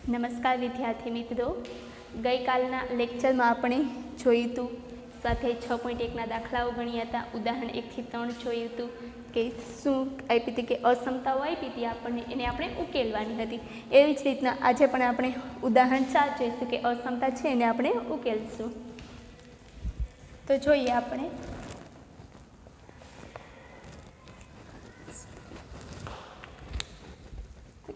નમસ્કાર વિદ્યાર્થી મિત્રો, ગઈકાલના લેક્ચરમાં આપણે જોયું હતું સાથે 6.1ના દાખલાઓ ગણ્યા હતા. ઉદાહરણ 1 થી 3 જોયું હતું કે શું આપી હતી કે અસમતાઓ આપી હતી આપણને, એને આપણે ઉકેલવાની હતી. એવી જ રીતના આજે પણ આપણે ઉદાહરણ 4 જોઈશું કે અસમતા છે એને આપણે ઉકેલશું. તો જોઈએ આપણે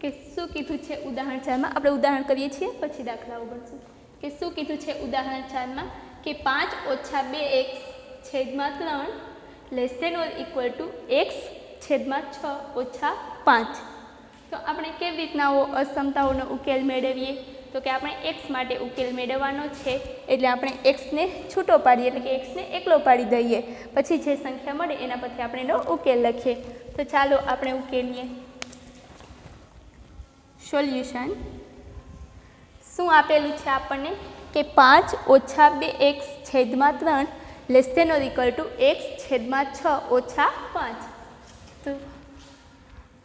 કે શું કીધું છે ઉદાહરણ 4માં. આપણે ઉદાહરણ કરીએ છીએ પછી દાખલાઓ ગણશું. કે શું કીધું છે ઉદાહરણ 4માં કે 5 - 2x છેદમાં 3 less than or equal to x છેદમાં 6 - 5. તો આપણે કેવી રીતના અસમતાઓનો ઉકેલ મેળવીએ? તો કે આપણે x માટે ઉકેલ મેળવવાનો છે એટલે આપણે xને છૂટો પાડીએ, એટલે કે xને એકલો પાડી દઈએ. પછી જે સંખ્યા મળે એના પરથી આપણે એનો ઉકેલ લખીએ. તો ચાલો આપણે ઉકેલીએ. સોલ્યુશન શું આપેલું છે આપણને કે 5 - 2x છેદમાં 3 less than or equal to x છેદમાં 6 - 5. તો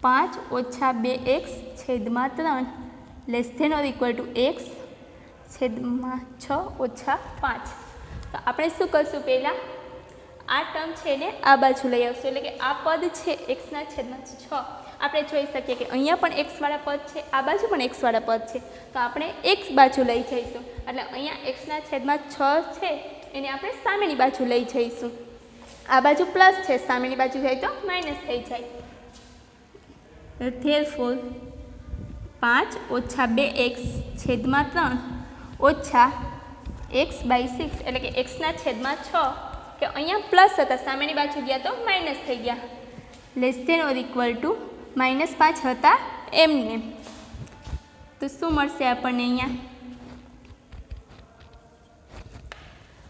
5 - 2x છેદમાં 3 less than or equal to x છેદમાં 6 - 5. તો આપણે શું કરશું? પહેલાં આ ટર્મ છે ને આ બાજુ લઈ આવશું, એટલે કે આ પદ છે xના છેદમાં 6. આપણે જોઈ શકીએ કે અહીંયા પણ x વાળા પદ છે, આ બાજુ પણ x વાળા પદ છે. તો આપણે x બાજુ લઈ જઈશું, એટલે અહીંયા xના છેદમાં 6 છે એને આપણે સામેની બાજુ લઈ જઈશું. આ બાજુ પ્લસ છે, સામેની બાજુ જાય તો માઇનસ થઈ જાય. ધેરફોર 5 - 2x છેદમાં 3 ઓછા x/6 એટલે કે xના છેદમાં 6 કે અહીંયા પ્લસ હતા, સામેની બાજુ ગયા તો માઇનસ થઈ ગયા. Less than or equal to -5 હતા એમને. તો શું મળશે આપણને? અહીંયા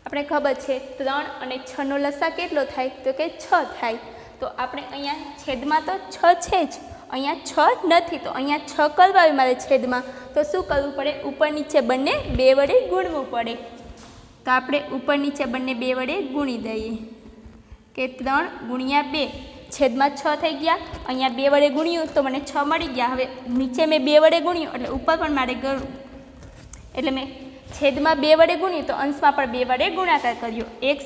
આપણે ખબર છે 3 અને 6નો લસા કેટલો થાય? તો કે 6 થાય. તો આપણે અહીંયા છેદમાં તો 6 છે જ, અહીંયા 6 નથી, તો અહીંયા 6 કરવા આવે મારે છેદમાં. તો શું કરવું પડે? ઉપર નીચે બંને 2 વડે ગુણવું પડે. તો આપણે ઉપર નીચે બંને 2 વડે ગુણી દઈએ કે 3 × 2 છેદમાં 6 થઈ ગયા. અહીંયા 2 વડે ગુણ્યું તો મને 6 મળી ગયા. હવે નીચે મેં 2 વડે ગુણ્યું એટલે ઉપર પણ મારે ગણવું, એટલે મેં છેદમાં 2 વડે ગુણ્યું તો અંશમાં પણ 2 વડે ગુણાકાર કર્યો. x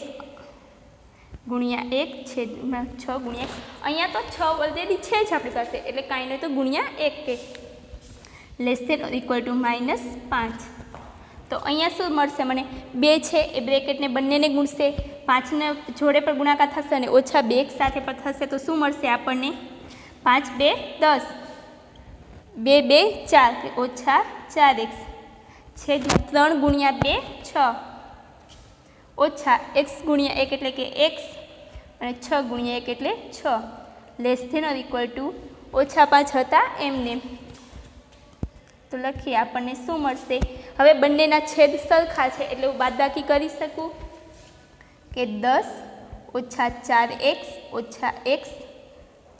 × 1 છેદમાં 6 × 1. અહીંયા તો 6 ઓલરેડી છે જ આપણી પાસે, એટલે કાંઈ નહીં તો ×1 કે less than or equal to -5. તો અહીંયા શું મળશે મને? 2 છે એ બ્રેકેટને બંનેને ગુણશે, 5ને જોડે પર ગુણાકાર થશે અને -2 એક સાથે પર થશે. તો શું મળશે આપણને? 5 × 2 = 10, 2 × 2 = 4 -4x છેદમાં 3 × 2 = 6 ઓછા x × 1 એટલે કે x અને 6 × 1 એટલે 6 less than or equal to -5 હતા એમને. તો લખીએ આપણને શું મળશે. હવે બંનેના છેદ સરખા છે એટલે હું બાદબાકી કરી શકું કે 10 - 4x - x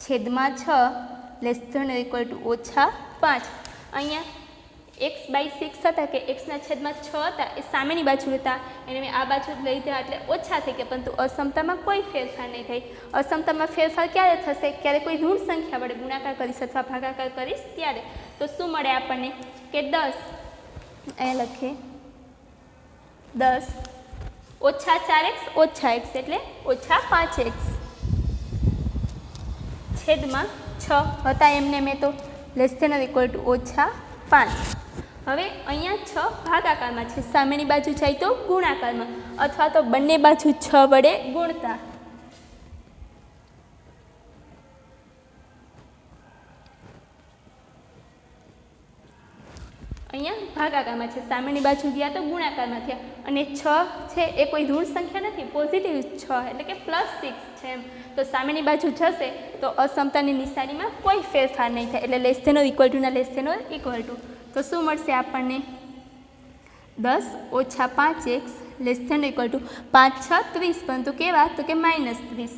છેદમાં 6 less than or equal to -5. અહીંયા x/6 હતા કે xના છેદમાં 6 હતા એ સામેની બાજુ હતા, એને મેં આ બાજુ લઈ ગયા એટલે ઓછા થઈ ગયા, પરંતુ અસમતામાં કોઈ ફેરફાર નહીં થઈ. અસમતામાં ફેરફાર ક્યારે થશે? ક્યારે કોઈ ઋણ સંખ્યા વડે ગુણાકાર કરીશ અથવા ભાગાકાર કરીશ ત્યારે. તો શું મળે આપણને કે 10 અહીંયા લખીએ 10 - 4x - x એટલે -5x છેદમાં 6 હતા એમને મેં તો less than or equal to -5. હવે અહીંયા 6 ભાગાકારમાં છે, સામેની બાજુ જાય તો ગુણાકારમાં, અથવા તો બંને બાજુ 6 વડે ગુણતા. અહીંયા ભાગાકારમાં છે, સામેની બાજુ ગયા તો ગુણાકારમાં થયા. અને 6 છે એ કોઈ ઋણ સંખ્યા નથી, પોઝિટિવ 6 એટલે કે +6 છે એમ. તો સામેની બાજુ જશે તો અસમતાની નિશાનીમાં કોઈ ફેરફાર નહીં થાય, એટલે લેસ ધેન ઓર ઇક્વલ ટુના less than or equal to. તો શું મળશે આપણને? 10 - 5x less than equal to 5 × 6 = 30, પરંતુ કેવા? તો કે -30.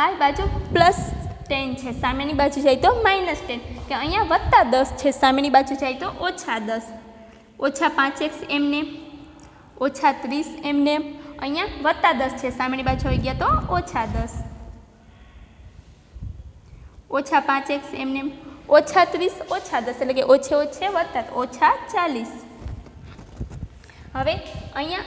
આ બાજુ +10 છે, સામેની બાજુ જાય તો -10, કે અહીંયા +10 છે, સામેની બાજુ જાય તો -10. -5x એમને, -30 એમને, અહીંયા +10 છે, સામેની બાજુ આવી ગયા તો -10. -5x એમને, ઓછા 30 ઓછા 10 એટલે કે ઓછે ઓછે વત્તા ઓછા 40. હવે અહીંયા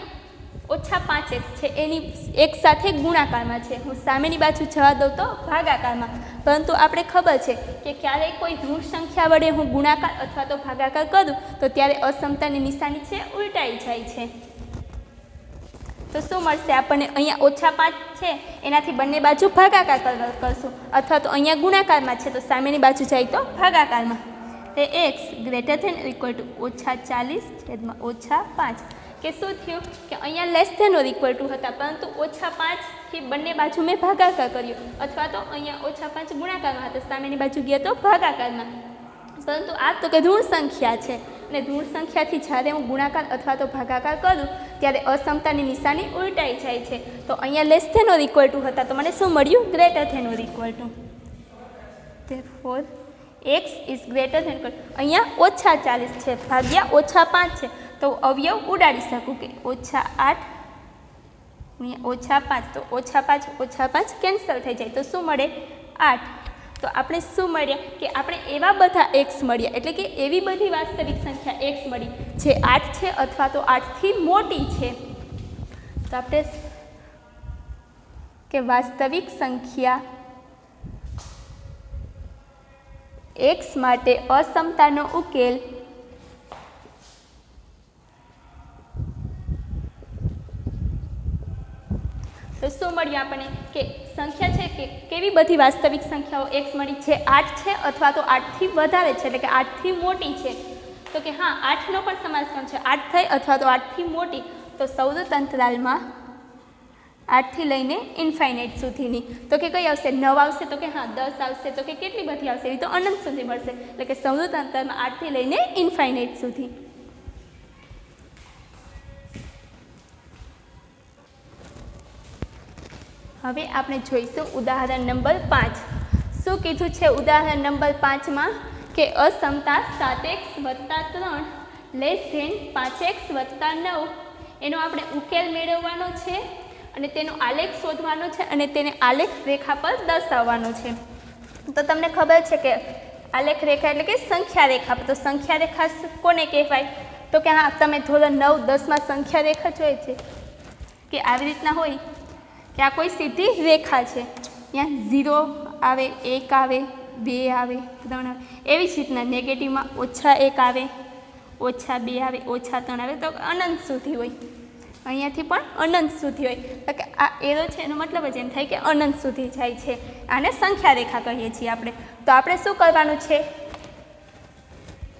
ઓછા 5x છે એની એક સાથે ગુણાકારમાં છે. હું સામેની બાજુ જવા દઉં તો ભાગાકારમાં, પરંતુ આપણે ખબર છે કે ક્યારેય કોઈ ઋણ સંખ્યા વડે હું ગુણાકાર અથવા તો ભાગાકાર કરું તો ત્યારે અસમતાની નિશાની છે ઉલટાઈ જાય છે. તો શું મળશે આપણને? અહીંયા ઓછા 5 છે એનાથી બંને બાજુ ભાગાકાર કરશું, અથવા તો અહીંયા ગુણાકારમાં છે તો સામેની બાજુ જાય તો ભાગાકારમાં. તે x greater than equal to ઓછા 40 છેદમાં ઓછા 5 કે શું થયું કે અહીંયા less than or equal to હતા, પરંતુ ઓછા 5થી બંને બાજુ મેં ભાગાકાર કર્યો, અથવા તો અહીંયા ઓછા 5 ગુણાકારમાં હતા, સામેની બાજુ ગયા તો ભાગાકારમાં. પરંતુ આ તો કે ઋણ સંખ્યા છે અને ઋણ સંખ્યાથી જ્યારે હું ગુણાકાર અથવા તો ભાગાકાર કરું ત્યારે અસમતાની નિશાની ઉલટાઈ જાય છે. તો અહીંયા less than or equal to હતા તો મને શું મળ્યું? Greater than or equal to. Therefore x is greater than equal અહીંયા ઓછા 40 છે ભાગ્યા ઓછા 5 છે, તો અવયવ ઉડાડી શકું કે ઓછા 8 અહીંયા ઓછા 5, તો ઓછા 5 કેન્સલ થઈ જાય તો શું મળે? 8. તો આપણે શું મળ્યા કે આપણે એવા બધા x મળ્યા, એટલે કે એવી બધી વાસ્તવિક સંખ્યા x મળી જે 8 છે અથવા તો 8થી મોટી છે. તો આપણે કે વાસ્તવિક સંખ્યા x માટે અસમતાનો ઉકેલ તો શું મળ્યું આપણને કે સંખ્યા છે કે કેવી બધી વાસ્તવિક સંખ્યાઓ x મળી જે 8 છે અથવા તો 8થી વધારે છે, એટલે કે 8થી મોટી છે. તો કે હા 8નો પણ સમાસ પણ છે, 8 થઈ અથવા તો 8થી મોટી. તો સૌરત અંતરાલમાં 8થી લઈને ઇન્ફાઇનાઇટ સુધીની. તો કે કઈ આવશે? 9 આવશે, તો કે હા 10 આવશે, તો કે કેટલી બધી આવશે? એવી તો અનંત સુધી મળશે, એટલે કે સૌરત અંતરાલમાં 8થી લઈને ઇન્ફાઇનાઇટ સુધી. હવે આપણે જોઈશું ઉદાહરણ નંબર 5. શું કીધું છે ઉદાહરણ નંબર 5માં? કે અસમતા 7x વત્તા 3 લેસ ધેન 5x વત્તા 9 એનો આપણે ઉકેલ મેળવવાનો છે અને તેનો આલેખ શોધવાનો છે અને તેને આલેખ રેખા પર દર્શાવવાનો છે. તો તમને ખબર છે કે આલેખ રેખા એટલે કે સંખ્યા રેખા. તો સંખ્યા રેખા કોને કહેવાય? તો કે હા તમે ધોરણ 9 10માં સંખ્યા રેખા જોઈ છે કે આવી રીતના હોય કે આ કોઈ સીધી રેખા છે, ત્યાં 0 આવે, 1 આવે, 2 આવે, 3 આવે, એવી જ રીતના નેગેટિવમાં ઓછા 1 આવે, ઓછા 2 આવે, ઓછા 3 આવે, તો અનંત સુધી હોય. અહીંયાથી પણ અનંત સુધી હોય. તો કે આ એરો છે એનો મતલબ જ એમ થાય કે અનંત સુધી જાય છે. આને સંખ્યા રેખા કહીએ છીએ આપણે. તો આપણે શું કરવાનું છે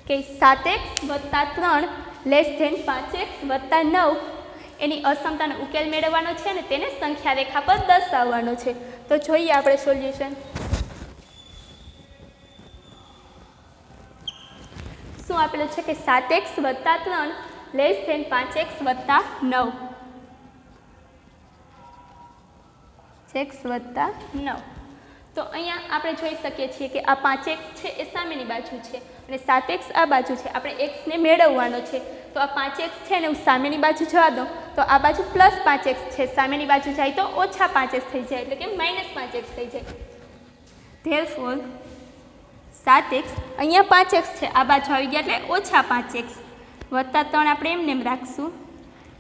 કે 7x વત્તા 3 લેસ ધેન 5x વત્તા 9 એની અસમતાનો ઉકેલ મેળવવાનો છે અને તેને સંખ્યા રેખા પર દર્શાવવાનો છે. તો જોઈએ આપણે સોલ્યુશન. શું આપેલું છે કે 7x વત્તા 3 લેસ ધેન 5x વત્તા 9. x વત્તા 9. તો અહીંયા આપણે જોઈ શકીએ છીએ કે આ 5x છે એ સામેની બાજુ છે અને 7x આ બાજુ છે. આપણે xને મેળવવાનો છે. તો આ 5x છે ને હું સામેની બાજુ જવા દઉં તો આ બાજુ પ્લસ 5x છે, સામેની બાજુ જાય તો ઓછા 5x થઈ જાય, એટલે કે માઇનસ 5x થઈ જાય. ધેરફોર 7x અહીંયા 5x છે, આ બાજુ આવી ગયા એટલે ઓછા 5x વત્તા 3 આપણે એમને એમ રાખશું,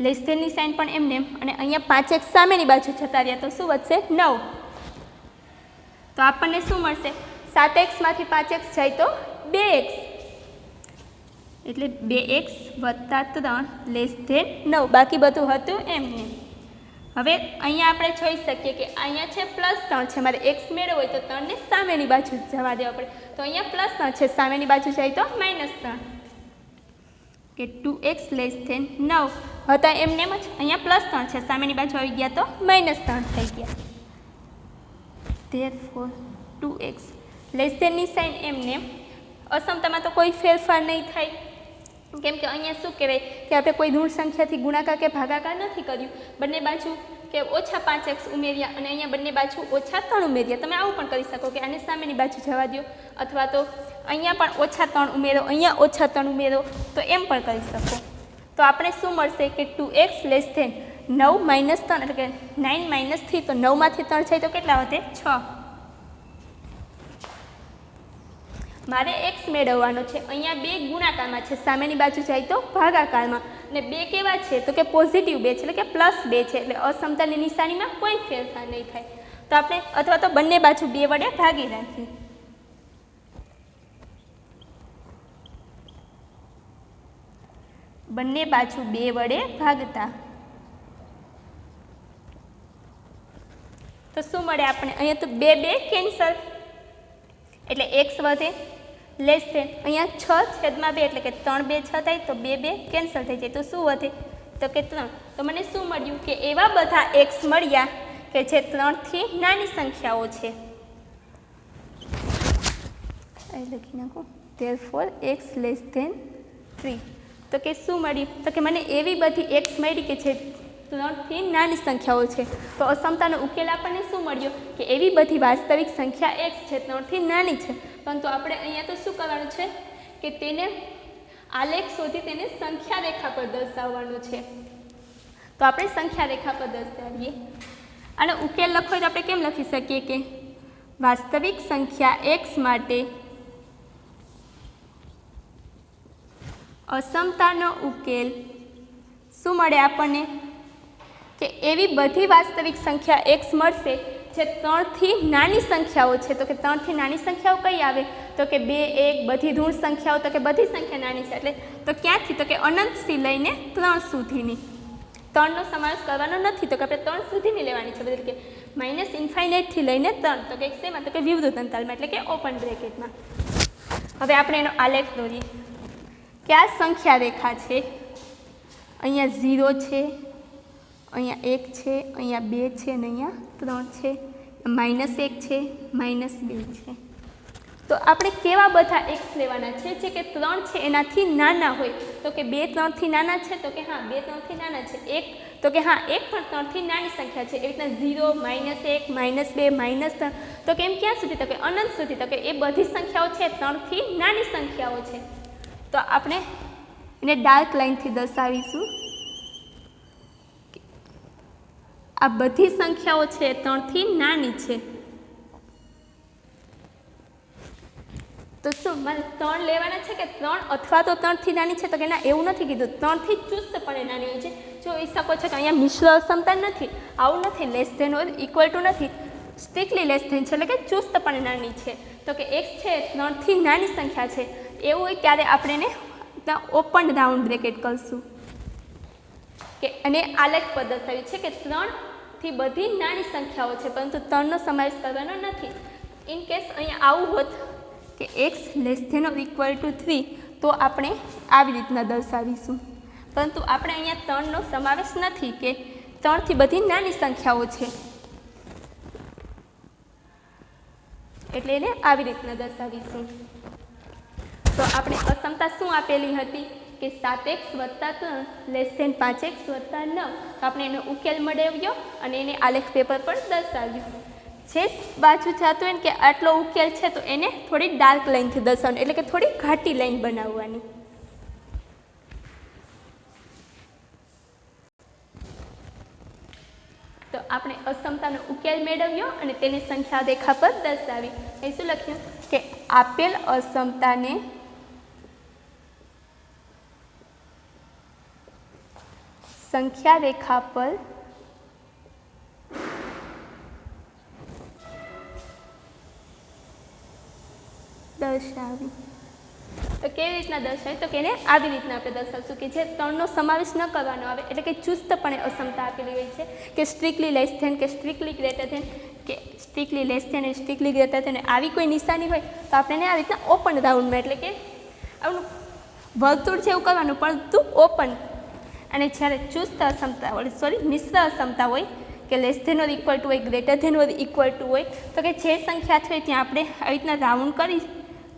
લેસ ધેનની સાઇન પણ એમને એમ, અને અહીંયા 5x સામેની બાજુ જતા રહ્યા તો શું વધશે? 9. તો આપણને શું મળશે? 7xમાંથી 5x જાય તો 2x, એટલે 2x વત્તા 3 લેસ ધેન 9. બાકી બધું હતું એમને. હવે અહીંયા આપણે જોઈ શકીએ કે અહીંયા છે પ્લસ 3 છે, મારે x મેળવવો હોય તો 3 ને સામેની બાજુ જવા દેવા પડે. તો અહીંયા પ્લસ 3 છે, સામેની બાજુ જાય તો માઇનસ 3, કે 2x લેસ ધેન 9 હતા એમને એમ જ. અહીંયા પ્લસ 3 છે, સામેની બાજુ આવી ગયા તો માઇનસ 3 થઈ ગયા. ધેરફોર 2x લેસ ધેનની સાઇન એમને એમ. અસમતામાં તો કોઈ ફેરફાર નહીં થાય, કેમ કે અહીંયા શું કહેવાય કે આપણે કોઈ ઋણ સંખ્યાથી ગુણાકાર કે ભાગાકાર નથી કર્યું. બંને બાજુ કે ઓછા 5x ઉમેર્યા અને અહીંયા બંને બાજુ ઓછા 3 ઉમેર્યા. તમે આવું પણ કરી શકો કે આને સામેની બાજુ જવા દો, અથવા તો અહીંયા પણ ઓછા 3 ઉમેરો, અહીંયા ઓછા 3 ઉમેરો, તો એમ પણ કરી શકો. તો આપણે શું મળશે કે 2x લેસ ધેન 9 માઇનસ 3, એટલે કે 9 માઇનસ 3, તો 9માંથી 3 જાય તો કેટલા વધે? 6. મારે x મેળવવાનો છે। અહીંયા 2 ગુણાકારમાં છે, સામેની બાજુ જાય તો ભાગાકારમાં, અને 2 કેવા છે તો કે પોઝિટિવ 2 છે, એટલે કે +2 છે, એટલે અસમતાની નિશાનીમાં કોઈ ફેરફાર નહીં થાય। તો આપણે અથવા તો બંને બાજુ 2 વડે ભાગી નાખીએ। બંને બાજુ 2 વડે ભાગતા તો શું મળે આપણે? અહીંયા તો 2 2 કેન્સલ, એટલે x વધે લેસ ધેન અહીંયા 6/2 એટલે કે 3 2 6 થાય, તો 2 2 કેન્સલ થઈ જાય, તો શું વધે તો કે 3। તો મને શું મળ્યું કે એવા બધા x મળ્યા કે જે 3 થી નાની સંખ્યાઓ છે। લખી નાખો therefore x લેસ ધેન 3। તો કે શું મળ્યું તો કે મને એવી બધી x મળી કે જે 3 થી નાની સંખ્યાઓ છે। તો અસમતાનો ઉકેલ આપણને શું મળ્યો કે એવી બધી વાસ્તવિક સંખ્યા x છે 3 થી નાની છે, પરંતુ આપણે અહીંયા તો શું કરવાનું છે કે તેને આલેખ શોધી તેને સંખ્યા રેખા પર દર્શાવવાનું છે। તો આપણે સંખ્યા રેખા પર દર્શાવીએ। અને ઉકેલ લખો તો આપણે કેમ લખી શકીએ કે વાસ્તવિક સંખ્યા x માટે અસમતાનો ઉકેલ શું મળે આપણને કે એવી બધી વાસ્તવિક સંખ્યા x મળશે જે 3 થી નાની સંખ્યાઓ છે। તો કે 3 થી નાની સંખ્યાઓ કઈ આવે તો કે 2 1 બધી ઋણ સંખ્યાઓ, તો કે બધી સંખ્યા નાની છે, એટલે તો ક્યાંથી તો કે અનંતથી લઈને 3 સુધીની। 3 નો સમાવેશ કરવાનો નથી, તો કે આપણે 3 સુધીની લેવાની છે, બદલ કે -ઇન્ફાઇનાઇટ થી લઈને 3, તો કે શેમાં તો કે વિવૃત અંતરાલમાં, એટલે કે ઓપન બ્રેકેટમાં। હવે આપણે એનો આલેખ દોરીએ કે આ સંખ્યા રેખા છે, અહીંયા 0 છે, અહીંયા 1 છે, અહીંયા 2 છે અને અહીંયા 3 છે, -1 છે, -2 છે। તો આપણે કેવા બધા x લેવાના છે જે કે 3 છે એનાથી નાના હોય, તો કે 2 3 થી નાના છે, તો કે હા 2 3 થી નાના છે, 1 તો કે હા 1 પણ 3 થી નાની સંખ્યા છે, એવી રીતના 0 -1 -2 -3, તો કે એમ ક્યાં સુધી તો કે અનંત સુધી, તો કે એ બધી સંખ્યાઓ છે 3 થી નાની સંખ્યાઓ છે। તો આપણે એને ડાર્ક લાઇનથી દર્શાવીશું। આ બધી સંખ્યાઓ છે 3 થી નાની છે, તો શું મારે 3 લેવાના છે કે 3 અથવા તો 3 થી નાની છે, તો કે ના એવું નથી કીધું, 3 થી ચુસ્તપણે નાની હોય છે। જોઈ શકો છો કે અહીંયા મિશ્ર અસમતા નથી, આવું નથી, less than or equal to નથી, સ્ટ્રિક્ટલી લેસ ધેન છે, એટલે કે ચુસ્તપણે નાની છે। તો કે x છે 3 થી નાની સંખ્યા છે એવું હોય ત્યારે આપણે એને ઓપન રાઉન્ડ બ્રેકેટ કરશું કે અને આલેખ પર દર્શાવ્યું છે કે 3 થી બધી નાની સંખ્યાઓ છે, પરંતુ 3 નો સમાવેશ કરવાનો નથી। ઇન કેસ અહીંયા આવું હોત કે x less than or equal to 3, તો આપણે આવી રીતના દર્શાવીશું, પરંતુ આપણે અહીંયા 3 નો સમાવેશ નથી કે 3 થી બધી નાની સંખ્યાઓ છે, એટલે એને આવી રીતના દર્શાવીશું। તો આપણે અસમતા શું આપેલી હતી કે 7x + 3 લેસ ધેન 5x + 9, તો આપણે એનો ઉકેલ મેળવ્યો અને એને આલેખ પેપર પર દર્શાવ્યું। જે બાજુ જતું હોય ને કે આટલો ઉકેલ છે તો એને થોડી ડાર્ક લાઇનથી દર્શાવવાની, એટલે કે થોડી ઘાટી લાઇન બનાવવાની। તો આપણે અસમતાનો ઉકેલ મેળવ્યો અને તેની સંખ્યા રેખા પર દર્શાવી। એ શું લખ્યું કે આપેલ અસમતાને સંખ્યા રેખા પર દર્શાવી। તો કેવી રીતના દર્શાવી તો કે એને આવી રીતના આપણે દર્શાવશું કે જે 3 નો સમાવેશ ન કરવાનો આવે, એટલે કે ચુસ્તપણે અસમતા આપેલી હોય છે કે સ્ટ્રિક્ટલી લેસ ધેન કે સ્ટ્રિક્ટલી ગ્રેટર ધેન કે સ્ટ્રિક્ટલી લેસ ધેન અને સ્ટ્રિક્ટલી ગ્રેટર ધેન, આવી કોઈ નિશાની હોય તો આપણે એને આવી રીતના ઓપન રાઉન્ડમાં, એટલે કે આવું વર્તુળ જેવું કરવાનું પરંતુ ઓપન। અને જ્યારે ચુસ્ત અસમતા હોય મિશ્ર અસમતા હોય કે less than or equal to હોય, greater than or equal to હોય, તો કે જે સંખ્યા છે ત્યાં આપણે આવી રીતના રાઉન્ડ કરી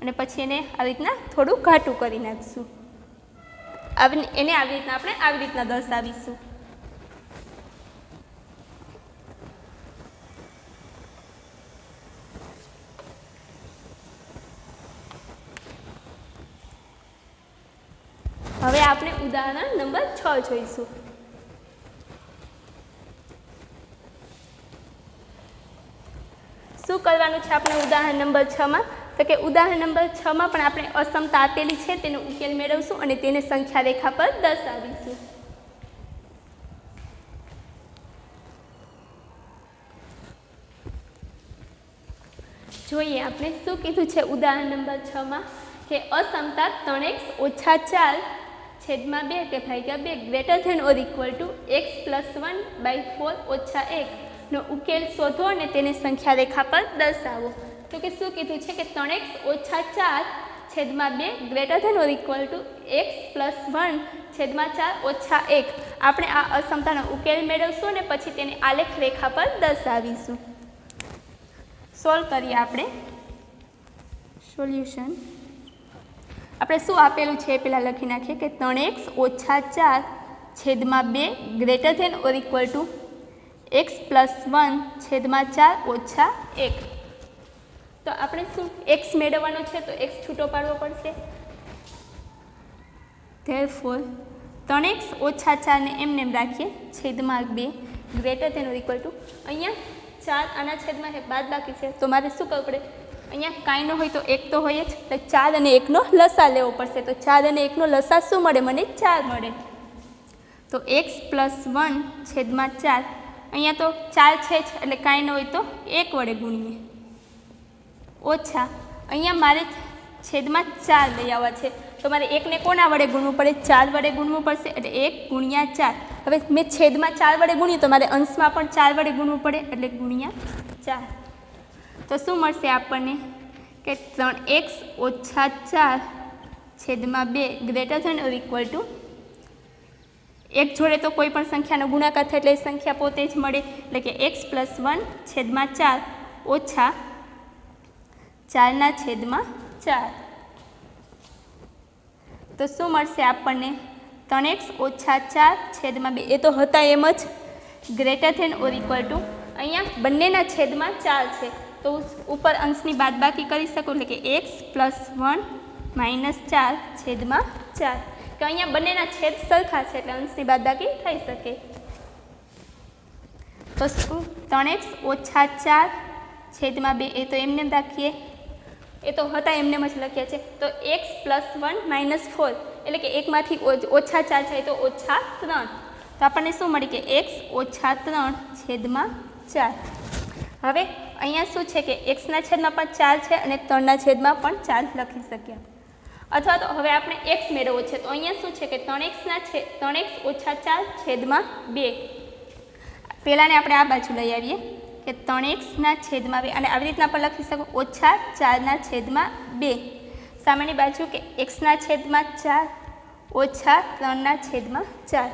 અને પછી એને આવી રીતના થોડું ઘાટું કરી નાખીશું, એને આવી રીતના આપણે આવી રીતના દર્શાવીશું। હવે આપણે ઉદાહરણ નંબર 6 જોઈશું। શું કરવાનું છે આપણે ઉદાહરણ નંબર 6 માં તો કે ઉદાહરણ નંબર 6 માં પણ આપણે અસમતા આપેલી છે તેનો ઉકેલ મેળવશું અને તેને સંખ્યા રેખા પર દર્શાવીશું. જોઈએ આપણે શું કીધું છે ઉદાહરણ નંબર 6 માં કે અસમતા 3x ઓછા 4 છેદમાં 2 કે ભાગ્યા 2 greater than or equal to x plus 1/4 ઓછા 1 નો ઉકેલ શોધો અને તેને સંખ્યા રેખા પર દર્શાવો. તો કે શું કીધું છે કે 3x ઓછા 4 છેદમાં 2 greater than or equal to x plus 1 છેદમાં 4 ઓછા 1. આપણે આ અસમતાનો ઉકેલ મેળવશું અને પછી તેને આલેખ રેખા પર દર્શાવીશું. સોલ્વ કરીએ આપણે. સોલ્યુશન આપણે શું આપેલું છે એ પહેલાં લખી નાખીએ કે 3x ઓછા 4 છેદમાં 2 greater than or equal to x plus 1 છેદમાં 4 ઓછા 1. તો આપણે શું x મેળવવાનો છે તો x છૂટો પાડવો પડશે. ધેરફોર 3x ઓછા 4 ને એમને એમ રાખીએ છેદમાં 2 greater than or equal to અહીંયા 4 આના છેદમાં બાદ બાકી છે તો મારે શું કરવું પડે, અહીંયા કાંઈ ન હોય તો 1 તો હોય જ, એટલે 4 અને 1નો લસા લેવો પડશે. તો 4 અને 1નો લસા શું મળે, મને 4 મળે. તો x પ્લસ 1 છેદમાં 4, અહીંયા તો 4 છે જ એટલે કાંઈ ન હોય તો 1 વડે ગુણીએ, ઓછા અહીંયા મારે છેદમાં 4 લઈ આવવા છે તો મારે 1ને કોના વડે ગુણવું પડે, 4 વડે ગુણવું પડશે. એટલે 1 ગુણ્યા 4. હવે મેં છેદમાં 4 વડે ગુણ્યું તો મારે અંશમાં પણ 4 વડે ગુણવું પડે એટલે ગુણ્યા 4. તો શું મળશે આપણને કે 3x ઓછા 4 છેદમાં 2 greater than or equal to 1 જોડે તો કોઈ પણ સંખ્યાનો ગુણાકાર થાય એટલે એ સંખ્યા પોતે જ મળે, એટલે કે x પ્લસ 1 છેદમાં 4 ઓછા 4 છેદમાં 4. તો શું મળશે આપણને 3x ઓછા 4 છેદમાં 2, એ તો હતા એમ જ, greater than or equal to અહીંયા બંનેના છેદમાં 4 છે તો ઉપર અંશની બાદબાકી કરી શકું, એટલે કે x પ્લસ 1 માઇનસ 4 છેદમાં 4, કે અહીંયા બંનેના છેદ સરખા છે એટલે અંશની બાદબાકી થઈ શકે. તો શું 3x ઓછા 4 છેદમાં 2 એ તો એમને રાખીએ, એ તો હતા એમને જ લખ્યા છે. તો x પ્લસ 1 માઇનસ 4 એટલે કે એકમાંથી ઓછા 4 થાય તો ઓછા 3. તો આપણને શું મળી કે x ઓછા 3 છેદમાં 4. હવે અહીંયા શું છે કે xના છેદમાં પણ 4 છે અને 3ના છેદમાં પણ 4 લખી શકીએ. અથવા તો હવે આપણે x મેળવવો છે તો અહીંયા શું છે કે 3x ઓછા 4 છેદમાં 2. પહેલાંને આપણે આ બાજુ લઈ આવીએ કે 3xના છેદમાં 2 અને આવી રીતના પણ લખી શકો ઓછા 4ના છેદમાં 2. સામેની બાજુ કે xના છેદમાં 4 ઓછા 3ના છેદમાં 4.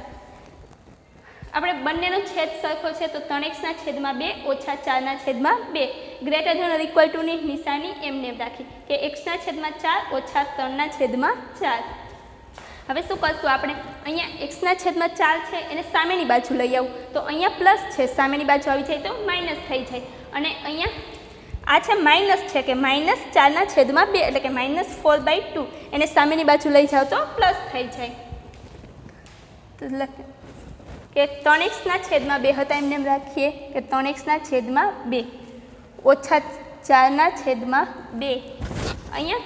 આપણે બંનેનો છેદ સરખો છે તો 3xના છેદમાં 2 ઓછા 4ના છેદમાં 2 ગ્રેટર ધેન ઓર ઇક્વલ ટુની નિશાની એમને રાખી કે xના છેદમાં 4 ઓછા 3ના છેદમાં 4. હવે શું કરશું આપણે, અહીંયા xના છેદમાં 4 છે એને સામેની બાજુ લઈ આવું તો અહીંયા પ્લસ છે, સામેની બાજુ આવી જાય તો માઇનસ થઈ જાય, અને અહીંયા આ છે માઇનસ છે કે માઇનસ 4ના છેદમાં 2 એટલે કે -4/2 એને સામેની બાજુ લઈ જાઓ તો પ્લસ થઈ જાય. તો કે 3xના છેદમાં 2 હતા એમને એમ રાખીએ કે 3xના છેદમાં 2 ઓછા 4ના છેદમાં 2. અહીંયા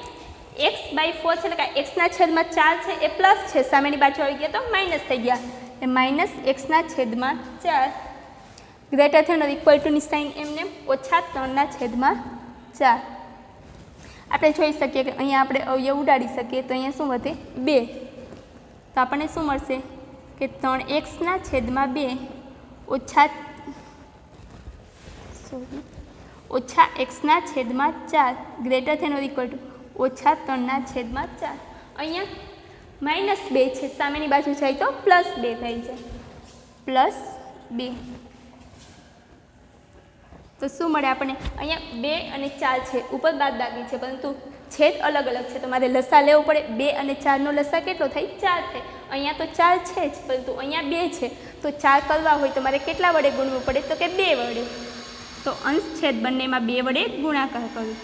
x/4 છે એટલે કે xના છેદમાં 4 છે એ પ્લસ છે, સામેની બાજુ આવી ગયા તો માઇનસ થઈ ગયા, એ માઇનસ xના છેદમાં 4 ગ્રેટર ધેન ઓર ઇક્વલ ટુની સાઇન એમને ઓછા 3ના છેદમાં 4. આપણે જોઈ શકીએ કે અહીંયા આપણે અવયવ ઉડાડી શકીએ તો અહીંયા શું વધે 2. તો આપણને શું મળશે કે 3xના છેદમાં 2 ઓછા xના છેદમાં 4 greater than or equal to ઓછા 3ના છેદમાં 4. અહીંયા -2 છે, સામેની બાજુ જાય તો +2 થઈ જાય, +2. તો શું મળે આપણને, અહીંયા 2 અને 4 છે, ઉપર બાદબાકી છે પરંતુ છેદ અલગ અલગ છે તો મારે લસા લેવો પડે. 2 અને 4નો લસા કેટલો થાય, 4 થાય. અહીંયા તો 4 છે જ પરંતુ અહીંયા 2 છે તો 4 કરવા હોય તો મારે કેટલા વડે ગુણવું પડે, તો કે 2 વડે. તો અંશ છેદ બંનેમાં 2 વડે ગુણાકાર કરું.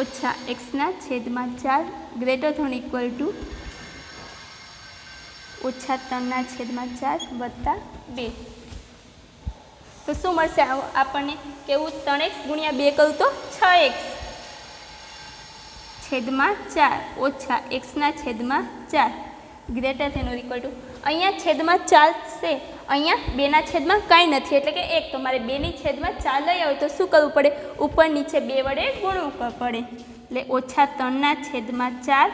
ઓછા xના છેદમાં 4 ગ્રેટર ધેન ઇક્વલ ટુ ઓછા 3ના છેદમાં 4 વત્તા 2. તો શું મળશે આપણને કેવું 3x ગુણ્યા 2 કરું તો 6x છેદમાં 4 ઓછા xના છેદમાં 4 greater than or equal to અહીંયા છેદમાં 4 છે, અહીંયા 2ના છેદમાં કાંઈ નથી એટલે કે 1, તો મારે 2ની છેદમાં 4 લઈ આવે તો શું કરવું પડે? ઉપર નીચે 2 વડે ગુણવું પડે, એટલે ઓછા 3ના છેદમાં 4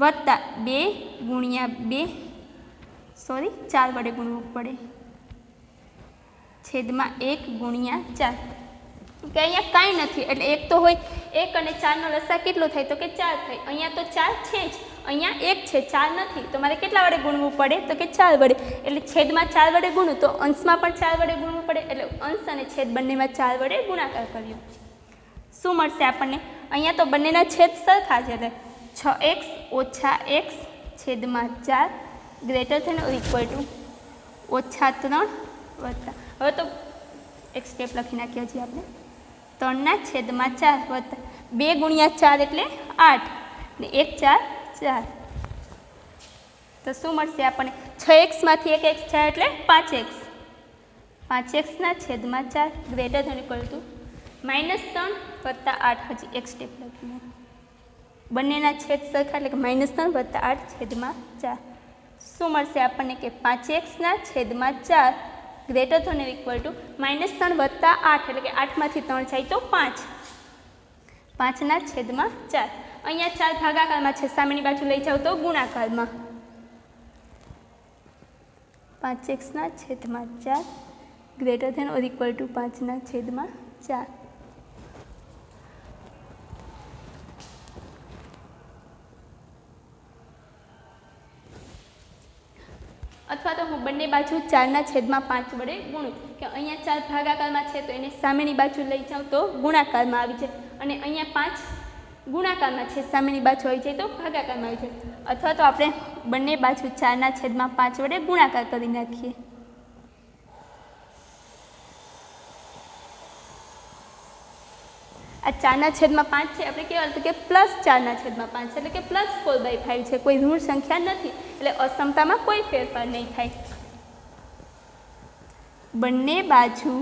વત્તા 2 ગુણ્યા 2 4 વડે ગુણવું પડે છેદમાં 1 ગુણ્યા 4 કે અહીંયા કાંઈ નથી એટલે 1 તો હોય, 1 અને 4નો લસા કેટલો થાય તો કે 4 થાય. અહીંયા તો 4 છે જ, અહીંયા 1 છે, 4 નથી, તો મારે કેટલા વડે ગુણવું પડે તો કે 4 વડે. એટલે છેદમાં 4 વડે ગુણું તો અંશમાં પણ 4 વડે ગુણવું પડે, એટલે અંશ અને છેદ બંનેમાં 4 વડે ગુણાકાર કર્યો. શું મળશે આપણને? અહીંયા તો બંનેના છેદ સરખા છે એટલે 6x ઓછા x છેદમાં 4 greater than or equal to ઓછા 3 વત્તા, હવે તો એક સ્ટેપ લખી નાખીએ છીએ આપણે, 3ના છેદમાં 4 વત્તા 2 ગુણ્યા 4 એટલે 8 ને 1 4 4, તો શું મળશે આપણને? 6xમાંથી 1x જાય એટલે 5x, 5xના છેદમાં 4 ગ્રેટર ધેન ઇક્વલ ટુ -3 વત્તા 8. હજી એક સ્ટેપ લખીએ, બંનેના છેદ સરખા એટલે કે -3 વત્તા 8 છેદમાં 4. શું મળશે આપણને? કે 5xના છેદમાં 4 ગ્રેટર ધેન ઇક્વલ ટુ -3 વત્તા 8 એટલે કે 8માંથી 3 જાય તો 5, 5ના છેદમાં 4. અહીંયા 4 ભાગાકારમાં છે, સામેની બાજુ લઈ જાઓ તો ગુણાકારમાં, 5xના છેદમાં 4 greater than or equal to 5ના છેદમાં 4. અથવા તો હું બંને બાજુ 4ના છેદમાં 5 વડે ગુણું, કે અહીંયા 4 ભાગાકારમાં છે તો એને સામેની બાજુ લઈ જાઉં તો ગુણાકારમાં આવી જાય, અને અહીંયા 5 ગુણાકારમાં છે, સામેની બાજુ આવી જાય તો ભાગાકારમાં આવી જાય. અથવા તો આપણે બંને બાજુ 4ના છેદમાં 5 વડે ગુણાકાર કરી નાખીએ. આ 4ના છેદમાં 5 છે, આપણે કહેવાય તો કે પ્લસ 4ના છેદમાં 5 એટલે કે પ્લસ 4/5 છે, કોઈ ઋણ સંખ્યા નથી એટલે અસમતામાં કોઈ ફેરફાર નહીં થાય. બંને બાજુ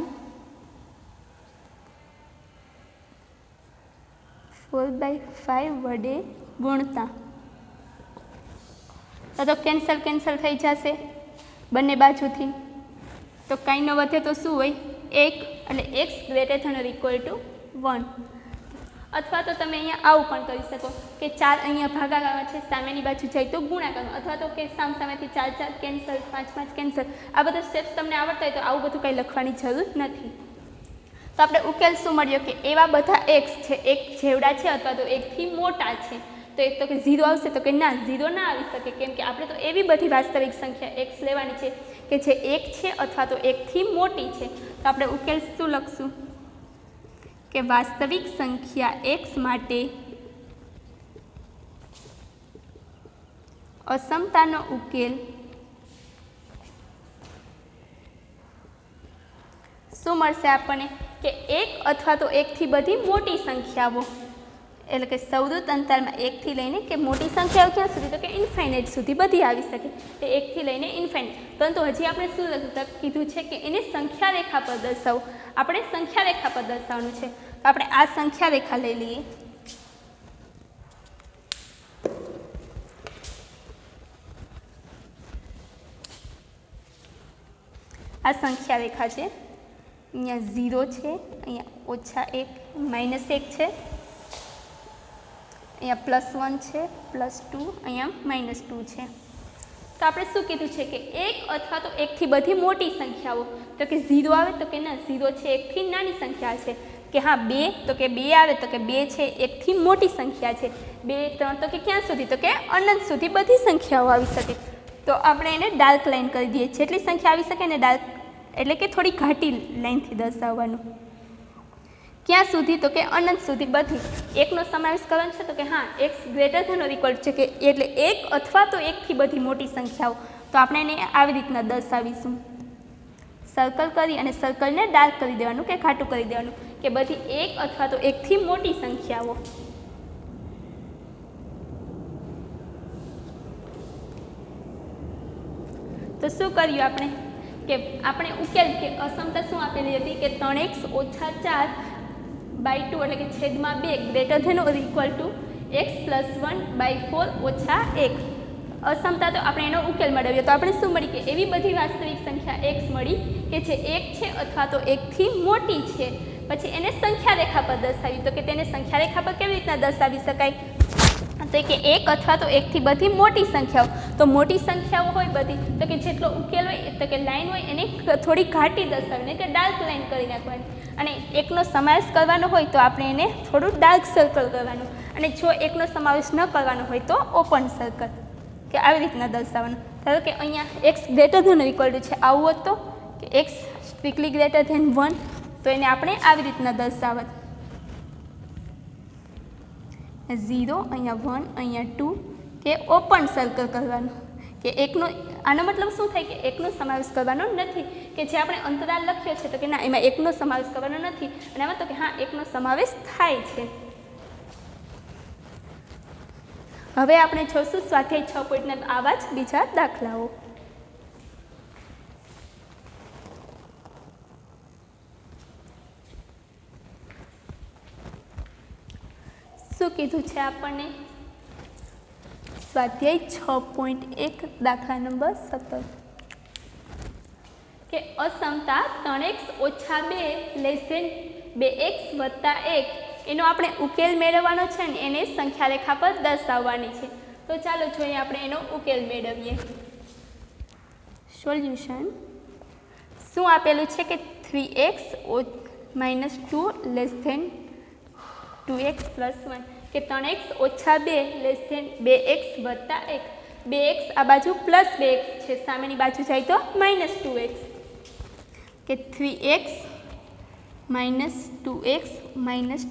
4/5 વડે ગુણતા તો કેન્સલ થઈ જશે બંને બાજુથી, તો કાંઈ ન વધે તો શું હોય? 1 એટલે x greater than or equal to 1. અથવા તો તમે અહીંયા આવું પણ કરી શકો કે 4 અહીંયા ભાગાકારમાં છે, સામેની બાજુ જાય તો ગુણાકારમાં, અથવા તો કે સામેથી 4 4 કેન્સલ, 5 5 કેન્સલ. આ બધા સ્ટેપ્સ તમને આવડતા હોય તો આવું બધું કંઈ લખવાની જરૂર નથી. તો આપણે ઉકેલ શું મળ્યો? કે એવા બધા x છે, એક જેવડા છે અથવા તો એકથી મોટા છે, તો એક તો કે 0 આવશે તો કે ના, 0 ના આવી શકે, કેમ કે આપણે તો એવી બધી વાસ્તવિક સંખ્યા x લેવાની છે કે જે 1 છે અથવા તો એકથી મોટી છે. તો આપણે ઉકેલ શું લખશું? કે વાસ્તવિક સંખ્યા x માટે અસમતાનો ઉકેલ શું મળશે આપણને? કે 1 અથવા તો 1થી બધી મોટી સંખ્યાઓ, એટલે કે સૌદૂત અંતરમાં 1થી લઈને કે મોટી સંખ્યાઓ ક્યાં સુધી? તો કે ઇન્ફાઇનાઇટ સુધી બધી આવી શકે, એ 1થી લઈને ઇન્ફાઇનાઇટ. પરંતુ હજી આપણે શું કીધું છે? કે એને સંખ્યા રેખા પર દર્શાવો. આપણે સંખ્યા રેખા પર દર્શાવવાનું છે, તો આપણે આ સંખ્યા રેખા લઈ લઈએ. આ સંખ્યા રેખા છે, અહીંયા 0 છે, અહીંયા -1 -1 છે, અહીંયા +1 છે, +2, અહીંયા -2 છે. તો આપણે શું કીધું છે? કે 1 અથવા તો 1થી બધી મોટી સંખ્યાઓ, તો કે 0 આવે તો કે ના, 0 છે, 1થી નાની સંખ્યા છે. કે હા 2 તો કે 2 આવે તો કે 2 છે, 1થી મોટી સંખ્યા છે. 2 3 તો કે ક્યાં સુધી? તો કે અનંત સુધી બધી સંખ્યાઓ આવી શકે. તો આપણે એને ડાર્ક લાઈન કરી દઈએ, જેટલી સંખ્યા આવી શકે ને ડાર્ક એટલે કે થોડી ઘાટી લાઈનથી દર્શાવવાનું. ક્યાં સુધી? તો કે અનંત સુધી બધી. 1નો સમાવેશ કરવાનો છે તો કે હા x greater than or equal છે, કે એટલે 1 અથવા તો 1થી બધી મોટી સંખ્યાઓ. તો આપણે એને આવી રીતના દર્શાવીશું, સર્કલ કરી અને સર્કલને ડાર્ક કરી દેવાનું કે ઘાટું કરી દેવાનું, કે બધી 1 અથવા તો 1થી મોટી સંખ્યાઓ. તો શું કર્યું આપણે? કે આપણે ઉકેલ કે અસમતા શું આપેલી હતી કે 3x - 4/2 એટલે કે છેદમાં 2 greater than or equal to x + 1/4 - 1. અસમતા તો આપણે એનો ઉકેલ મેળવ્યો તો આપણે શું મળી કે એવી બધી વાસ્તવિક સંખ્યા x મળી કે જે 1 છે અથવા તો 1 થી મોટી છે. પછી એને સંખ્યા રેખા પર દર્શાવી તો કે તેને સંખ્યા રેખા પર કેવી રીતના દર્શાવી શકાય તો કે 1 અથવા તો 1 થી બધી મોટી સંખ્યાઓ. તો મોટી સંખ્યાઓ હોય બધી તો કે જેટલો ઉકેલ હોય તો કે લાઈન હોય એને થોડી ઘાટી દર્શાવીને કે ડાર્ક લાઈન કરી નાખવાની અને એકનો સમાવેશ કરવાનો હોય તો આપણે એને થોડું ડાર્ક સર્કલ કરવાનું અને જો એકનો સમાવેશ ન કરવાનો હોય તો ઓપન સર્કલ કે આવી રીતના દર્શાવવાનું. ધારો કે અહીંયા x greater than equal to છે આવું હોત તો કે x સ્ટ્રિકલી ગ્રેટર ધેન 1 તો એને આપણે આવી રીતના દર્શાવત 0 અહીંયા 1 અહીંયા 2 કે ઓપન સર્કલ કરવાનું કે એકનો આનો મતલબ શું થાય કે એકનો સમાવેશ કરવાનો નથી કે જે આપણે અંતરાલ લખ્યો છે તો કે ના એમાં એકનો સમાવેશ કરવાનો નથી અને આમાં તો કે હા એકનો સમાવેશ થાય છે. હવે આપણે જોશું સ્વાધ્યાય 6 પોઈન્ટના આવા જ બીજા દાખલાઓ. શું કીધું છે આપણને સ્વાધ્યાય 6.1 દાખલા નંબર 17 કે અસમતા 3x - 2 < 2x + 1 એનો આપણે ઉકેલ મેળવવાનો છે ને એને સંખ્યા રેખા પર દર્શાવવાની છે. તો ચાલો જોઈએ આપણે એનો ઉકેલ મેળવીએ. સોલ્યુશન શું આપેલું છે કે 3x - 2 2x + 1 કે 3x - 2 < 2x + 1 2x આ બાજુ પ્લસ 2x છે સામેની બાજુ જાય તો -2x કે 3x - 2x -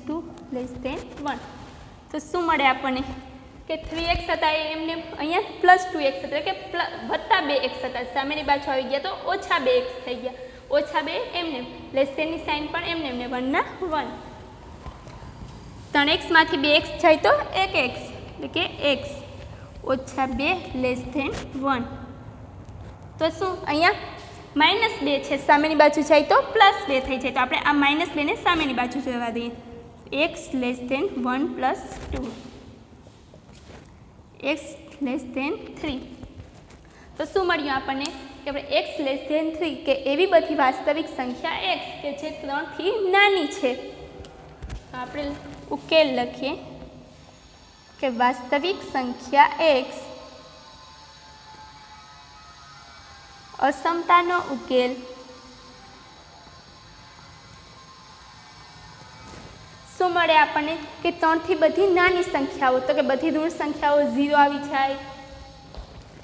2 < 1 તો શું મળે આપણને કે 3x હતા એ એમને અહીંયા +2x એટલે કે +2x હતા સામેની બાજુ આવી ગયા તો -2x થઈ ગયા -2 એમને લેસની સાઇન પણ એમને 1 ના 1 3x માંથી 2x જાય તો 1x એટલે કે x -2 < 1 તો શું અહીંયા -2 છે સામેની બાજુ જાય તો +2 થઈ જાય તો આપણે આ -2 ને સામેની બાજુ જવા દઈએ x < 1 + 2 x < 3 તો શું મળ્યું આપણને કે આપણે x < 3 કે એવી બધી વાસ્તવિક સંખ્યા x કે જે 3 થી નાની છે. તો આપણે ઉકેલ લખીએ કે વાસ્તવિક સંખ્યા x અસમતાનો ઉકેલ શું મળે આપણને કે 3 થી બધી નાની સંખ્યાઓ તો કે બધી ઋણ સંખ્યાઓ 0 આવી જાય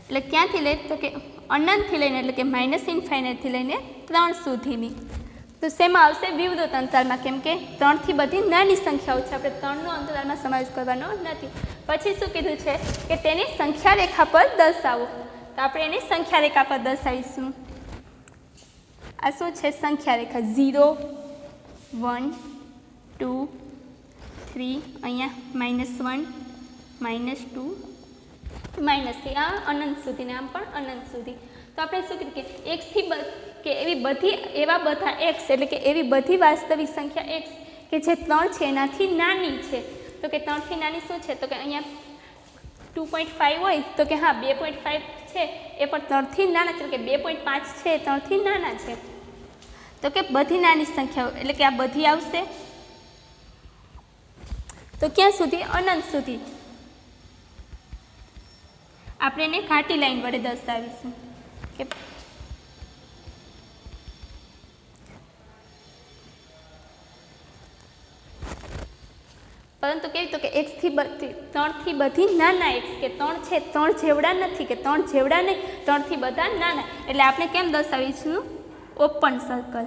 એટલે ક્યાંથી લે તો કે અનંતથી લઈને એટલે કે -∞ થી લઈને 3 સુધીની. તો શેમાં આવશે વિવૃત અંતરાલમાં કેમ કે 3 થી બધી નાની સંખ્યાઓ છે આપણે 3નો અંતરાલમાં સમાવેશ કરવાનો નથી. પછી શું કીધું છે કે તેની સંખ્યા રેખા પર દર્શાવો તો આપણે એની સંખ્યા રેખા પર દર્શાવીશું. આ શું છે સંખ્યા રેખા 0 1 2 3 અહીંયા -1 -2 -3 આ અનંત સુધી ને આમ પણ અનંત સુધી. તો આપણે શું કીધું કે x થી કે એવા બધા x એટલે કે એવી બધી વાસ્તવિક સંખ્યા x કે જે 3 છે એનાથી નાની છે તો કે 3 થી નાની શું છે તો કે અહીંયા 2.5 હોય તો કે હા 2.5 છે એ પણ 3 થી નાના છે કે 2.5 છે 3 થી નાના છે તો કે બધી નાની સંખ્યાઓ એટલે કે આ બધી આવશે તો ક્યાં સુધી અનંત સુધી આપણે એને ઘાટી લાઈન વડે દર્શાવીશું કે પરંતુ કેવી તો કે x થી 3 થી બધી નાના x કે 3 છે 3 જેવડા નથી કે 3 જેવડા નહીં 3 થી બધા નાના એટલે આપણે કેમ દર્શાવીશું ઓપન સર્કલ.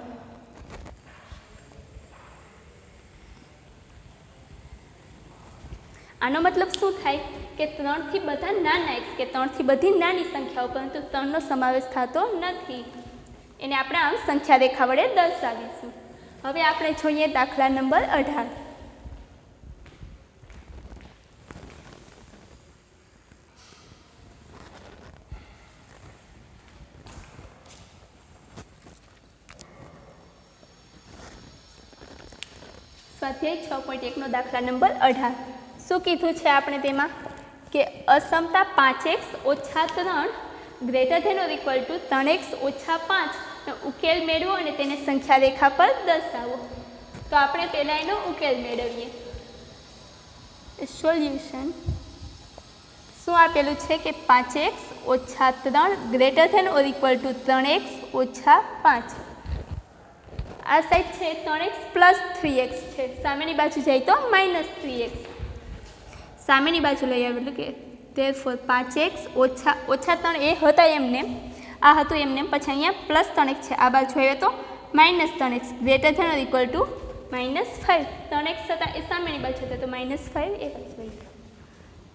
આનો મતલબ શું થાય કે 3 થી બધા નાના x કે 3 થી બધી નાની સંખ્યાઓ પરંતુ 3 નો સમાવેશ થતો નથી એને આપણે આમ સંખ્યા રેખા વડે દર્શાવીશું. હવે આપણે જોઈએ દાખલા નંબર 18. સ્વાધ્યાય 6.1 દાખલા નંબર 18 શું કીધું છે આપણે તેમાં કે અસમતા 5x ઓછા 3 greater than or equal to 3x ઓછા 5 નો ઉકેલ મેળવો અને તેને સંખ્યા રેખા પર દર્શાવો. તો આપણે પહેલાં એનો ઉકેલ મેળવીએ. સોલ્યુશન શું આપેલું છે કે 5x ઓછા 3 greater than or equal to 3x ઓછા 5. આ સાઈડ છે 3x પ્લસ 3x છે, સામેની બાજુ જાય તો માઇનસ 3x. સામેની બાજુ લઈ આવેલું કે therefore 5x ઓછા 3 એ હતા એમને, આ હતું એમને, પછી અહીંયા પ્લસ 3x છે, આ બાજુ આવ્યો તો minus 3x greater than or equal to -5. 3x હતા એ સામેની બાજુ હતા તો -5 એ બાજુ આવ્યું.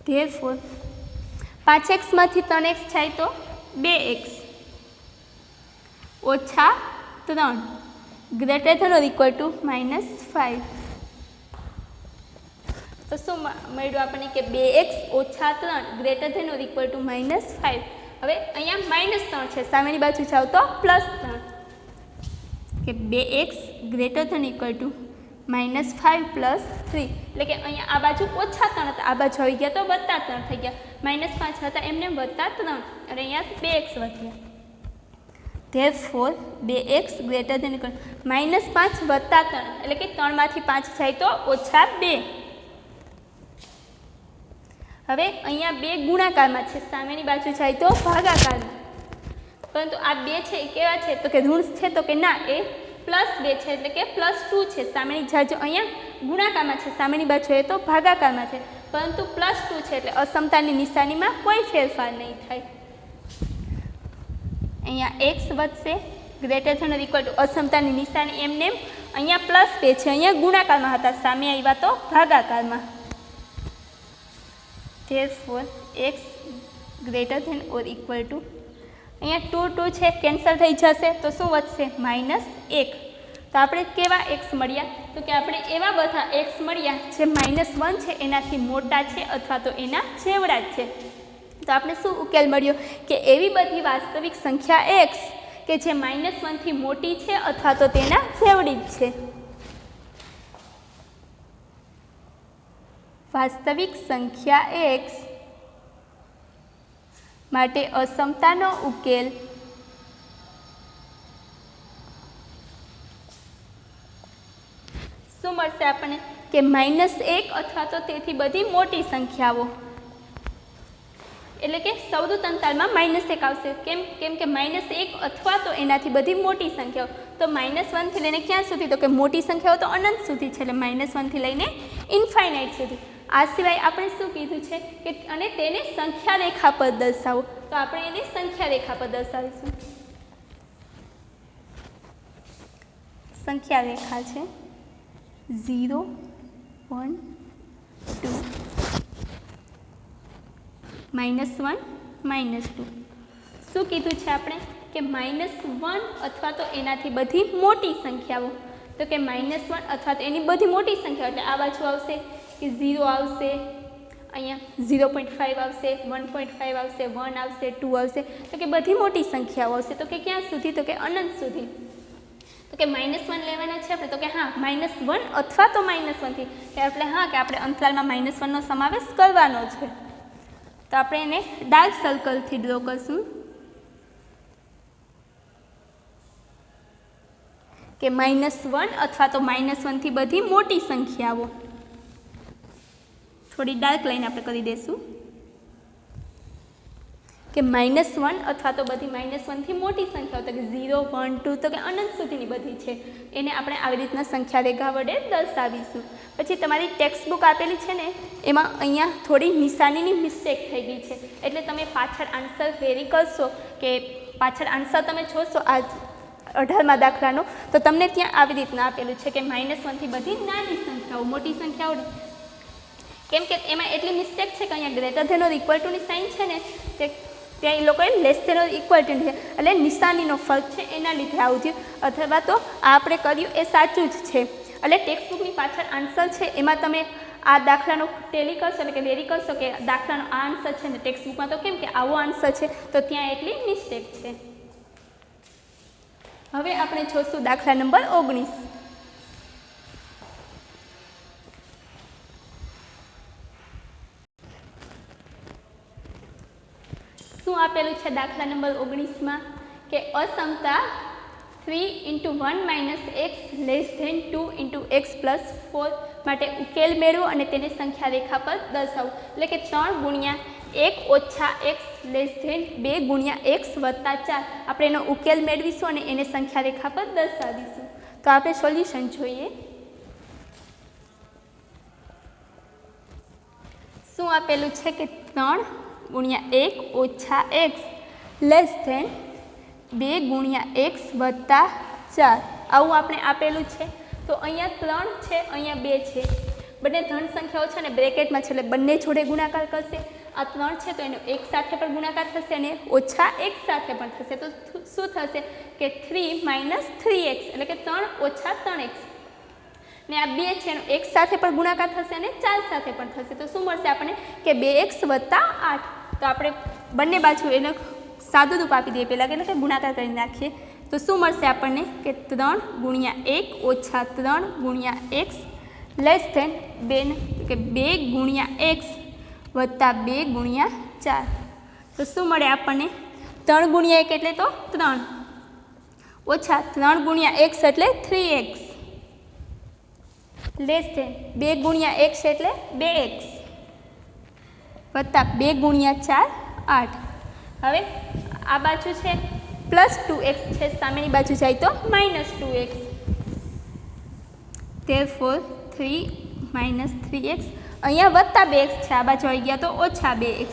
therefore 5x માંથી 3x જાય તો 2x ઓછા 3 greater than or equal to -5. તો શું મળ્યું આપણને કે 2x ઓછા 3 greater than or equal to -5. હવે અહીંયા -3 છે, સામેની બાજુ જાઓ તો +3 કે 2x greater than equal to -5 plus 3 એટલે કે અહીંયા આ બાજુ ઓછા 3 હતા, આ બાજુ આવી ગયા તો વત્તા 3 થઈ ગયા. -5 હતા એમને વત્તા 3 અને અહીંયા 2x વધ્યા. therefore 2x greater than equal -5 વત્તા 3 એટલે કે 3 માંથી 5 જાય તો ઓછા 2. હવે અહીંયા 2 ગુણાકારમાં છે, સામેની બાજુ જાય તો ભાગાકારમાં, પરંતુ આ 2 છે એ કેવા છે તો કે ઋણ છે તો કે ના, એ +2 છે એટલે કે +2 છે. સામેની બાજુ અહીંયા ગુણાકારમાં છે, સામેની બાજુ જોઈએ તો ભાગાકારમાં છે, પરંતુ +2 છે એટલે અસમતાની નિશાનીમાં કોઈ ફેરફાર નહીં થાય. અહીંયા x વધશે greater than or equal to અસમતાની નિશાની એમને અહીંયા +2 છે, અહીંયા ગુણાકારમાં હતા, સામે આવ્યા તો ભાગાકારમાં. therefore x greater than or equal to અહીંયા 2 છે કેન્સલ થઈ જશે તો શું વધશે -1. તો આપણે કેવા x મળ્યા તો કે આપણે એવા બધા x મળ્યા જે -1 છે એનાથી મોટા છે અથવા તો એના જેવડા જ છે. તો આપણે શું ઉકેલ મળ્યો કે એવી બધી વાસ્તવિક સંખ્યા x કે જે -1 થી મોટી છે અથવા તો તેના જેવડી જ છે. વાસ્તવિક સંખ્યા x માટે અસમતાનો ઉકેલ શું મળશે આપણને કે -1 અથવા તો તેથી બધી મોટી સંખ્યાઓ, એટલે કે સૌદુત અંતરાલમાં -1 આવશે. કેમ કે -1 અથવા તો એનાથી બધી મોટી સંખ્યાઓ. તો -1 થી લઈને ક્યાં સુધી તો કે મોટી સંખ્યાઓ તો અનંત સુધી છે, એટલે -1 થી લઈને ઇન્ફાઇનાઇટ સુધી. આ સિવાય આપણે શું કીધું છે કે અને તેને સંખ્યા રેખા પર દર્શાવો. તો આપણે એને સંખ્યા રેખા પર દર્શાવીશું. સંખ્યા રેખા છે 0 1 2 -1 -2. શું કીધું છે આપણે કે -1 અથવા તો એનાથી બધી મોટી સંખ્યાઓ. તો કે -1 અથવા તો એની બધી મોટી સંખ્યાઓ એટલે આ બાજુ આવશે કે 0 આવશે, અહીંયા 0.5 આવશે, 1.5 આવશે, 1 આવશે, 2 આવશે. તો કે બધી મોટી સંખ્યાઓ આવશે. તો કે ક્યાં સુધી તો કે અનંત સુધી. તો કે -1 લેવાના છે આપણે તો કે હા -1 અથવા તો -1 થી એટલે હા કે આપણે અંતરાલમાં -1 નો સમાવેશ કરવાનો છે. તો આપણે એને ડાર્ક સર્કલથી ડ્રો કરશું કે -1 અથવા તો -1 થી બધી મોટી સંખ્યાઓ. થોડી ડાર્ક લાઈન આપણે કરી દઈશું કે -1 અથવા તો બધી -1 થી મોટી સંખ્યાઓ તો કે 0 1 2 તો કે અનંત સુધીની બધી છે એને આપણે આવી રીતના સંખ્યા રેખા વડે દર્શાવીશું. પછી તમારી ટેક્સ્ટ બુક આપેલી છે ને એમાં અહીંયા થોડી નિશાનીની મિસ્ટેક થઈ ગઈ છે, એટલે તમે પાછળ આન્સર વેરી કરશો કે પાછળ આન્સર તમે જોશો આ 18મા દાખલાનો તો તમને ત્યાં આવી રીતના આપેલું છે કે -1 થી બધી નાની સંખ્યાઓ, મોટી સંખ્યાઓ. કેમ કે એમાં એટલી મિસ્ટેક છે કે અહીંયા ગ્રેટર ધેન ઓર ઇક્વલ ટુની સાઇન છે ને તે ત્યાં એ લોકોએ less than or equal to છે એટલે નિશાનીનો ફરક છે એના લીધે આવું થયું, અથવા તો આ આપણે કર્યું એ સાચું જ છે. એટલે ટેક્સ્ટ બુકની પાછળ આન્સર છે એમાં તમે આ દાખલાનો ટેલી કરશો એટલે કે વેરી કરશો કે દાખલાનો આ આન્સર છે ને ટેક્સ્ટ બુકમાં તો કેમ કે આવો આન્સર છે તો ત્યાં એટલી મિસ્ટેક છે. હવે આપણે જોશું દાખલા નંબર 19. આપેલું છે દાખલા નંબર 19 કે અસમતા 3 × 1 - x <2 × x + 4 માટે ઉકેલ મેળવો અને તેને સંખ્યા રેખા પર દર્શાવો. એટલે કે 3 × 1 - x <2 × x + 4 આપણે એનો ઉકેલ મેળવીશું અને એને સંખ્યા રેખા પર દર્શાવીશું. તો આપણે સોલ્યુશન જોઈએ. શું આપેલું છે કે 3 × 1 - x <2 × x + 4 આવું આપણે આપેલું છે. તો અહીંયા 3 છે, અહીંયા 2 છે, બંને ધન સંખ્યાઓ છે અને બ્રેકેટમાં છે એટલે બંને જોડે ગુણાકાર કરશે. આ 3 છે તો એનો એક સાથે પણ ગુણાકાર થશે અને ઓછા x સાથે પણ થશે. તો શું થશે કે 3 - 3x એટલે કે 3 - 3x. ને આ 2 છે એનો એક સાથે પણ ગુણાકાર થશે અને 4 સાથે પણ થશે. તો શું મળશે આપણને કે 2x + 8. તો આપણે બંને બાજુ એને સાદું રૂપ આપી દઈએ પહેલાં એટલે કે ગુણાકાર કરી નાખીએ. તો શું મળશે આપણને કે 3 × 1 - 3 × x <2 કે 2 × x + 2 × 4. તો શું મળે આપણને 3 × 1 એટલે તો 3 ઓછા 3 × x એટલે 3x <2 × x એટલે 2x વત્તા 2 × 4 8. હવે આ બાજુ છે +2x છે, સામેની બાજુ જાય તો -2x. therefore 3 - 3x અહીંયા વત્તા 2x છે, આ બાજુ આવી ગયા તો ઓછા 2x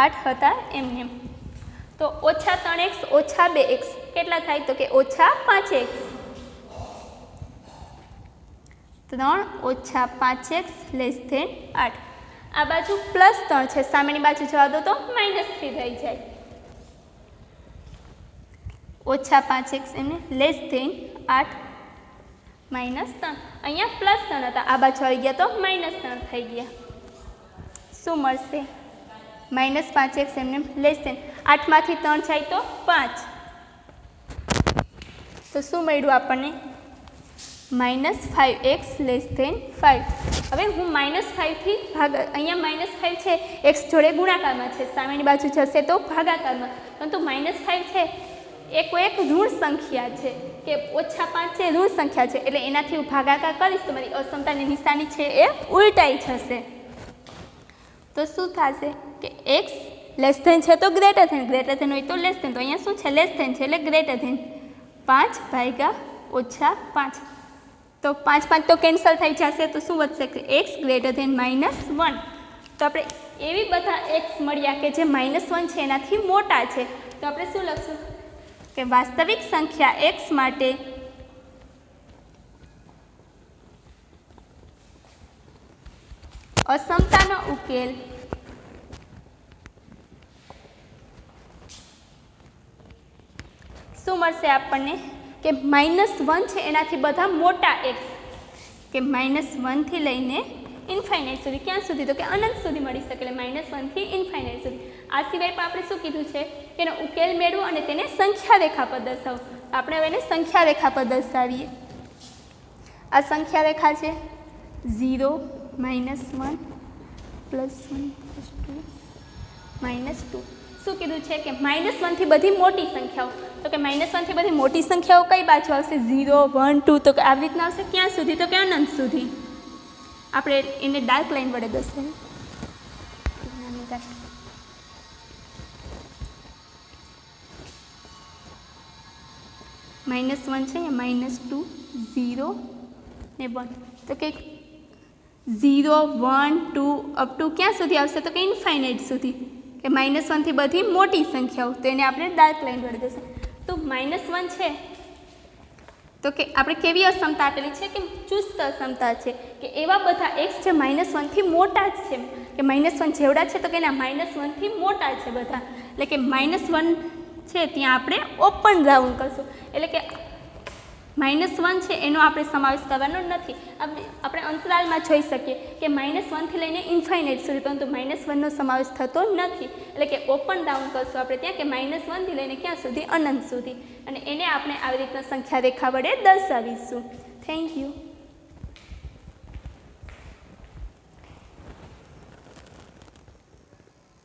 <8 હતા એમને. તો ઓછા 3x ઓછા 2x કેટલા થાય તો કે ઓછા 5x. 3 - 5x <8. આ બાજુ +3 છે, સામેની બાજુ જવા દો તો -3 થઈ જાય. ઓછા 5x એમને <8 - 3. અહીંયા +3 હતા, આ બાજુ આવી ગયા તો -3 થઈ ગયા. શું મળશે -5x એમને <8 માંથી 3 જાય તો 5. તો શું મળ્યું આપણને -5x <5. હવે હું -5 થી અહીંયા -5 છે x જોડે ગુણાકારમાં છે, સામેની બાજુ જશે તો ભાગાકારમાં. પરંતુ -5 છે એ કોઈ એક ઋણ સંખ્યા છે કે ઓછા 5 છે ઋણ સંખ્યા છે એટલે એનાથી હું ભાગાકાર કરીશ તો મારી અસમતાની નિશાની છે એ ઉલટાઈ જશે. તો શું થશે કે x < છે તો ગ્રેટર ધેન હોય તો લેસ ધેન. તો અહીંયા શું છે લેસ ધેન છે એટલે ગ્રેટર ધેન. 5 - -5 તો 5 તો કેન્સલ થઈ જશે. તો શું વધશે કે x <-1. તો આપણે એવી બધા x મળ્યા કે જે -1 છે એનાથી મોટા છે. તો આપણે શું લખશું કે વાસ્તવિક સંખ્યા x માટે અસમતાનો ઉકેલ શું મળશે આપણને કે -1 છે એનાથી બધા મોટા x કે -1 થી લઈને ઇન્ફાઇનાઇટ સુધી. ક્યાં સુધી તો કે અનંત સુધી મળી શકે એટલે -1 થી ઇન્ફાઇનાઇટ સુધી. આ સિવાય પણ આપણે શું કીધું છે કે એનો ઉકેલ મેળવો અને તેને સંખ્યા રેખા પર દર્શાવો. આપણે હવે એને સંખ્યા રેખા પર દર્શાવીએ. આ સંખ્યા રેખા છે 0 -1 +1 +2 -2. શું કીધું છે કે -1 થી બધી મોટી સંખ્યાઓ. તો કે -1 થી બધી મોટી સંખ્યાઓ કઈ બાજુ આવશે 0 1 2. તો કે આવી રીતના આવશે ક્યાં સુધી તો કે અનંત સુધી. આપણે એને ડાર્ક લાઈન વડે દર્શાવીએ. -1 છે અહીંયા -2 0 ને 1. તો કે 0 1 2 અપ ટુ ક્યાં સુધી આવશે તો કે ઇન્ફાઇનાઇટ સુધી કે -1 થી બધી મોટી સંખ્યાઓ. તો એને આપણે ડાર્ક લાઈન વડે દર્શાવીએ. તો -1 છે તો કે આપણે કેવી અસમતા આપેલી છે કે ચુસ્ત અસમતા છે કે એવા બધા x જે -1 થી મોટા જ છે કે -1 જેવડા છે તો કે એના -1 થી મોટા છે બધા. એટલે કે -1 છે ત્યાં આપણે ઓપન રાઉન્ડ કરશું એટલે કે -1 છે એનો આપણે સમાવેશ કરવાનો નથી. આપણે અંતરાલમાં જોઈ શકીએ કે -1 થી લઈને ઇન્ફાઇનાઇટ સુધી પરંતુ -1નો સમાવેશ થતો નથી. એટલે કે ઓપન રાઉન્ડ કરશું આપણે ત્યાં કે -1 થી લઈને ક્યાં સુધી અનંત સુધી. અને એને આપણે આવી રીતના સંખ્યા રેખા વડે દર્શાવીશું. Thank you.